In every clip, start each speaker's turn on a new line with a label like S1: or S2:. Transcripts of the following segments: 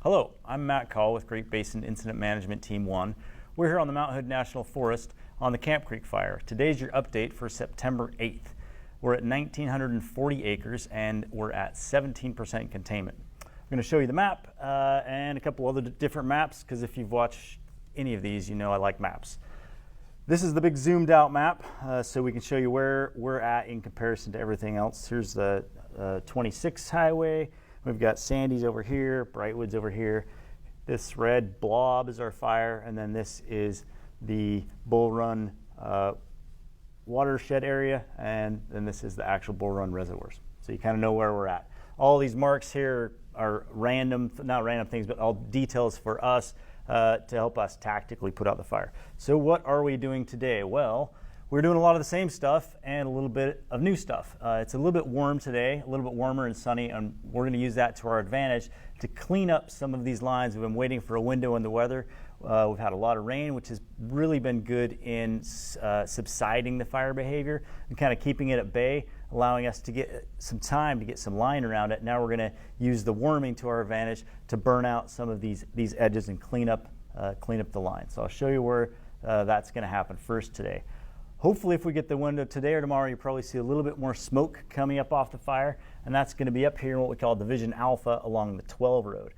S1: Hello, I'm Matt Call with Great Basin Incident Management Team 1. We're here on the Mount Hood National Forest on the Camp Creek fire. Today's your update for September 8th. We're at 1,940 acres and we're at 17% containment. I'm going to show you the map and a couple other different maps, because if you've watched any of these, you know I like maps. This is the big zoomed out map, so we can show you where we're at in comparison to everything else. Here's the 26 highway. We've got Sandy's over here, Brightwood's over here. This red blob is our fire, and then this is the Bull Run watershed area, and then this is the actual Bull Run reservoirs. So you kind of know where we're at. All these marks here are random, not random things, but all details for us to help us tactically put out the fire. So what are we doing today? Well, we're doing a lot of the same stuff and a little bit of new stuff. It's a little bit warm today, a little bit warmer and sunny, and we're going to use that to our advantage to clean up some of these lines. We've been waiting for a window in the weather. We've had a lot of rain, which has really been good in subsiding the fire behavior and kind of keeping it at bay, allowing us to get some time to get some line around it. Now we're going to use the warming to our advantage to burn out some of these edges and clean up the line. So I'll show you where that's going to happen first today. Hopefully, if we get the window today or tomorrow, you'll probably see a little bit more smoke coming up off the fire, and that's going to be up here in what we call Division Alpha along the 12 road.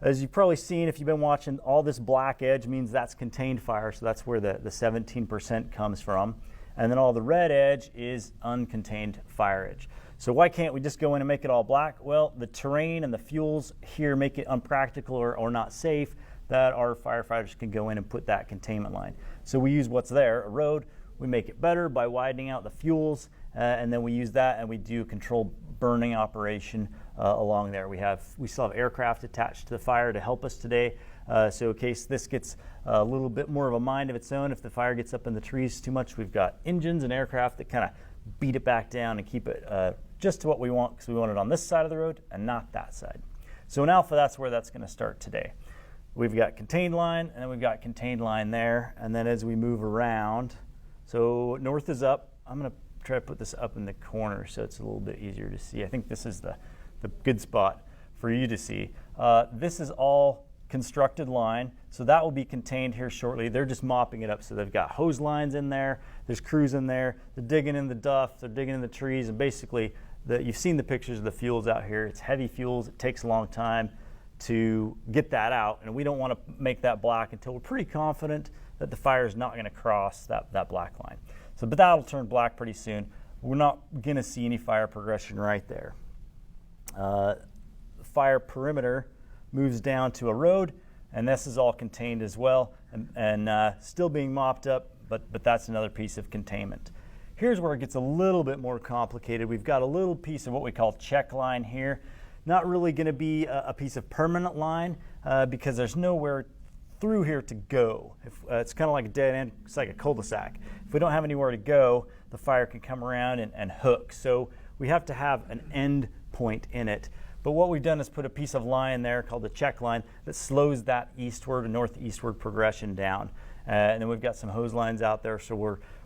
S1: As you've probably seen, if you've been watching, all this black edge means that's contained fire, so that's where the 17% comes from. And then all the red edge is uncontained fire edge. So why can't we just go in and make it all black? Well, the terrain and the fuels here make it unpractical or not safe that our firefighters can go in and put that containment line. So we use what's there, a road. We make it better by widening out the fuels, and then we use that and we do controlled burning operation along there. We still have aircraft attached to the fire to help us today, so in case this gets a little bit more of a mind of its own, if the fire gets up in the trees too much, we've got engines and aircraft that kind of beat it back down and keep it just to what we want, because we want it on this side of the road and not that side. So in Alpha, that's where that's going to start today. We've got contained line, and then we've got contained line there, and then as we move around, so north is up. I'm going to try to put this up in the corner so it's a little bit easier to see. I think this is the good spot for you to see. This is all constructed line, so that will be contained here shortly. They're just mopping it up, so they've got hose lines in there, there's crews in there, they're digging in the duff, they're digging in the trees, and basically you've seen the pictures of the fuels out here. It's heavy fuels, it takes a long time to get that out, and we don't want to make that black until we're pretty confident that the fire is not going to cross that black line. So, but that'll turn black pretty soon. We're not going to see any fire progression right there. Fire perimeter moves down to a road, and this is all contained as well, and still being mopped up, but that's another piece of containment. Here's where it gets a little bit more complicated. We've got a little piece of what we call check line here. Not really going to be a piece of permanent line because there's nowhere through here to go. It's kind of like a dead end, it's like a cul-de-sac. If we don't have anywhere to go, the fire can come around and hook. So we have to have an end point in it. But what we've done is put a piece of line there called the check line that slows that eastward and northeastward progression down. And then we've got some hose lines out there, so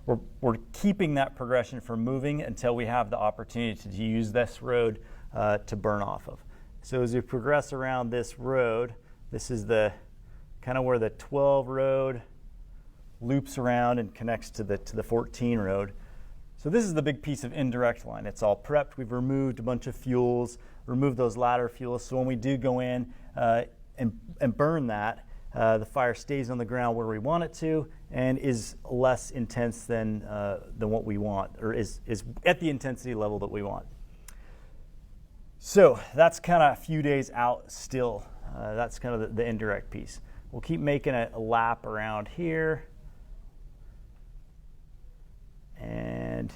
S1: we're keeping that progression from moving until we have the opportunity to use this road to burn off of. So as we progress around this road, this is the kind of where the 12 road loops around and connects to the 14 road. So this is the big piece of indirect line. It's all prepped. We've removed a bunch of fuels, removed those ladder fuels. So when we do go in and burn that, the fire stays on the ground where we want it to and is less intense than what we want, or is at the intensity level that we want. So that's kind of a few days out still. That's kind of the indirect piece. We'll keep making a lap around here. And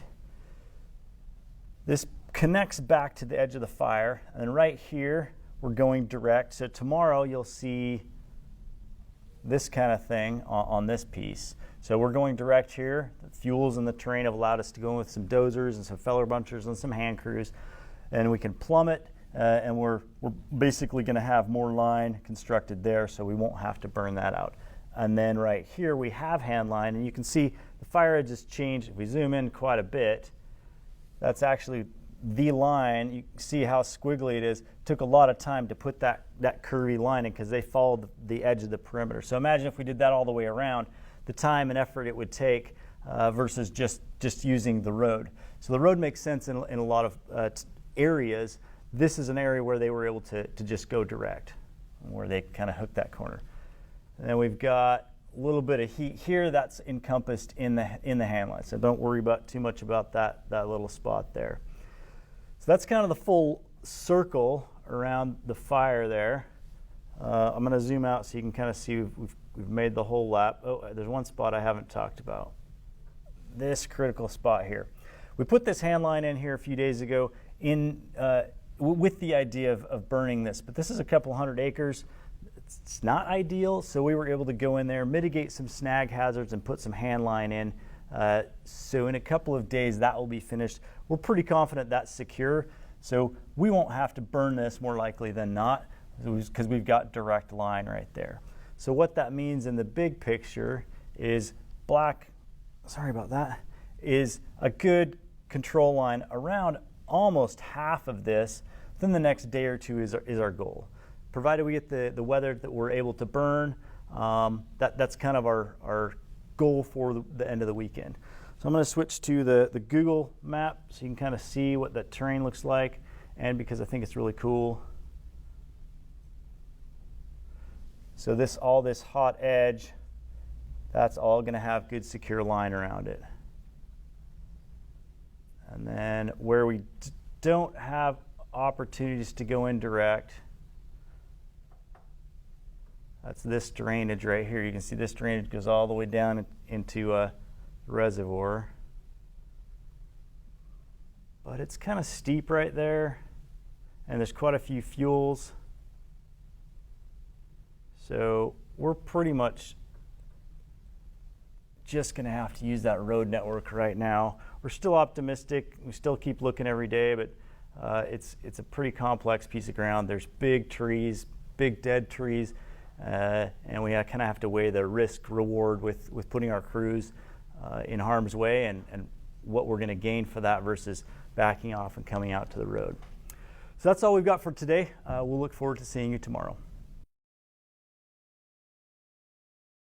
S1: this connects back to the edge of the fire. And then right here, we're going direct. So tomorrow you'll see this kind of thing on this piece. So we're going direct here. The fuels and the terrain have allowed us to go in with some dozers and some feller bunchers and some hand crews. And we can plumb it. And we're basically going to have more line constructed there, so we won't have to burn that out. And then right here we have hand line, and you can see the fire edge has changed. If we zoom in quite a bit, that's actually the line, you see how squiggly it is, took a lot of time to put that curvy line in because they followed the edge of the perimeter. So imagine if we did that all the way around, the time and effort it would take versus just using the road. So the road makes sense in a lot of areas. This is an area where they were able to just go direct, where they kind of hooked that corner. And then we've got a little bit of heat here that's encompassed in the hand line. So don't worry too much about that little spot there. So that's kind of the full circle around the fire there. I'm going to zoom out so you can kind of see we've made the whole lap. Oh, there's one spot I haven't talked about. This critical spot here. We put this hand line in here a few days ago with the idea of burning this, but this is a couple hundred acres. It's not ideal, so we were able to go in there, mitigate some snag hazards, and put some hand line in. So in a couple of days that will be finished. We're pretty confident that's secure, so we won't have to burn this more likely than not because we've got direct line right there. So what that means in the big picture is is a good control line around almost half of this. Then the next day or two is our goal. Provided we get the weather that we're able to burn, that's kind of our goal for the end of the weekend. So I'm going to switch to the Google map so you can kind of see what that terrain looks like, and because I think it's really cool. So all this hot edge, that's all going to have good secure line around it. And then where we don't have opportunities to go in direct, that's this drainage right here. You can see this drainage goes all the way down into a reservoir. But it's kind of steep right there, and there's quite a few fuels. So we're pretty much just going to have to use that road network right now. We're still optimistic. We still keep looking every day, but it's a pretty complex piece of ground. There's big trees, big dead trees. And we kind of have to weigh the risk reward with putting our crews in harm's way and what we're going to gain for that versus backing off and coming out to the road. So that's all we've got for today. We'll look forward to seeing you tomorrow.